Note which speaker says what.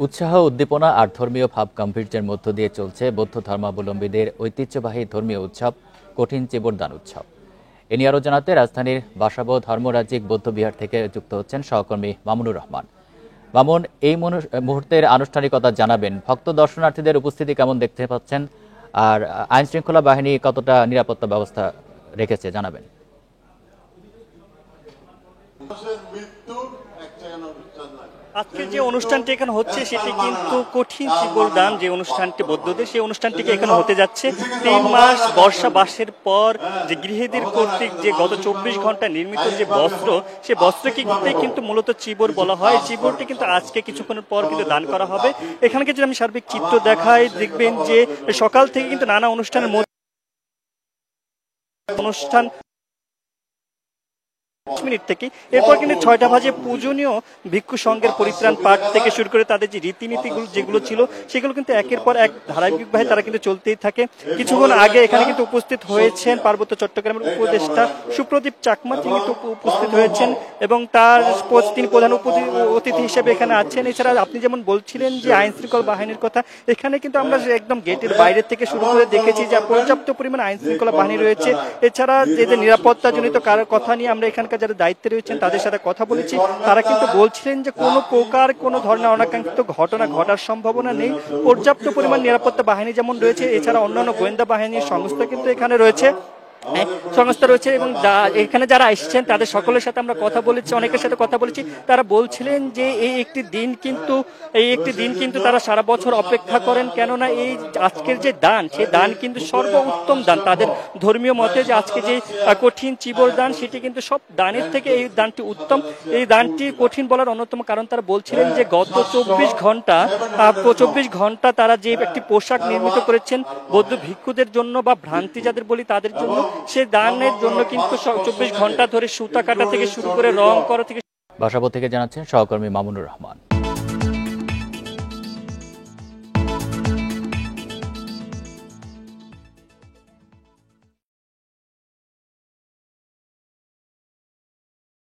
Speaker 1: উৎসাহ, উদ্দীপনা আর ধর্মীয় ভাব গাম্ভীর্যের মধ্য দিয়ে চলছে বৌদ্ধ ধর্মাবলম্বীদের ঐতিহ্যবাহী ধর্মীয় উৎসব কঠিন চিবরদান উৎসব। এ নিয়ে আরও জানাতে রাজধানীর বাসাবো ধর্মরাজিক বৌদ্ধবিহার থেকে যুক্ত হচ্ছেন সহকর্মী মামুনুর রহমান। মামুন, এই মুহূর্তের আনুষ্ঠানিকতা জানাবেন। ভক্ত দর্শনার্থীদের উপস্থিতি কেমন দেখতে পাচ্ছেন, আর আইন শৃঙ্খলা বাহিনী কতটা নিরাপত্তা ব্যবস্থা রেখেছে জানাবেন।
Speaker 2: আজকে যে অনুষ্ঠানটি এখানে হচ্ছে সেটি কিন্তু কঠিন চিবরদান যে অনুষ্ঠানটি বৌদ্ধদের, সেই অনুষ্ঠানটিকে এখানে হতে যাচ্ছে 3 মাস বর্ষাবাসের পর যে গৃহীদের কর্তৃক যে গত 24 ঘন্টা নির্মিত যে বস্ত্র, সেই বস্ত্রকে কিন্তু মূলত চিবর বলা হয়। চিবরটি কিন্তু আজকে কিছুক্ষণের পর কিন্তু দান করা হবে। এখানে যদি আমি সার্বিক চিত্র দেখাই, দেখবেন যে সকাল থেকে কিন্তু নানা অনুষ্ঠানের মধ্যে অনুষ্ঠান মিনিট থেকে এরপর কিন্তু 6টা বাজে পূজনীয় ভিক্ষু সংঘের পরিত্রাণ পাঠ থেকে শুরু করে তাদের যে রীতিনীতিগুলো যেগুলো ছিল সেগুলো কিন্তু একের পর এক ধারাবাহিকভাবে তারা কিন্তু চলতেই থাকে। কিছুক্ষণ আগে এখানে কিন্তু উপস্থিত হয়েছেন পার্বত্য চট্টগ্রামের উপদেষ্টা সুপ্রদীপ চাকমা, তিনি কিন্তু উপস্থিত হয়েছেন এবং তিনি প্রধান অতিথি হিসেবে এখানে আছেন। এছাড়া আপনি যেমন বলছিলেন যে আইন শৃঙ্খলা বাহিনীর কথা, এখানে কিন্তু আমরা একদম গেটের বাইরে থেকে শুরু করে দেখেছি যে পর্যাপ্ত পরিমাণ আইন শৃঙ্খলা বাহিনী রয়েছে। এছাড়া যে নিরাপত্তাজনিত কথা নিয়ে আমরা এখানকার যারা দায়িত্বে রয়েছেন তাদের সাথে কথা বলেছি, তারা কিন্তু বলছিলেন যে কোনো প্রকার কোনো ধরনের অনাকাঙ্ক্ষিত ঘটনা ঘটার সম্ভাবনা নেই। পর্যাপ্ত পরিমাণ নিরাপত্তা বাহিনী যেমন রয়েছে, এছাড়া অন্যান্য গোয়েন্দা বাহিনীর সংস্থা কিন্তু এখানে রয়েছে এবং এখানে যারা এসেছেন তাদের সকলের সাথে আমরা কথা বলেছি, অনেকের সাথে কথা বলেছি। তারা বলছিলেন যে এই একটি দিন কিন্তু তারা সারা বছর অপেক্ষা করেন, কেননা এই আজকের যে দান, সেই দান কিন্তু সর্বোত্তম দান। তাদের ধর্মীয় মতে যে আজকে যে কঠিন চিবর দান, সেটি কিন্তু সব দানের থেকে এই দানটি উত্তম। এই দানটি কঠিন বলার অন্যতম কারণ তারা বলছিলেন যে গত 24 ঘন্টা তারা যে একটি পোশাক নির্মিত করেছেন বৌদ্ধ ভিক্ষুদের জন্য বা ভ্রান্তি যাদের বলি তাদের জন্য, সে দানের জন্য কিন্তু 24 ঘন্টা ধরে সুতা কাটা থেকে শুরু করে রং করা থেকে।
Speaker 1: বাসাবো থেকে জানাচ্ছেন সহকর্মী মামুনুর রহমান।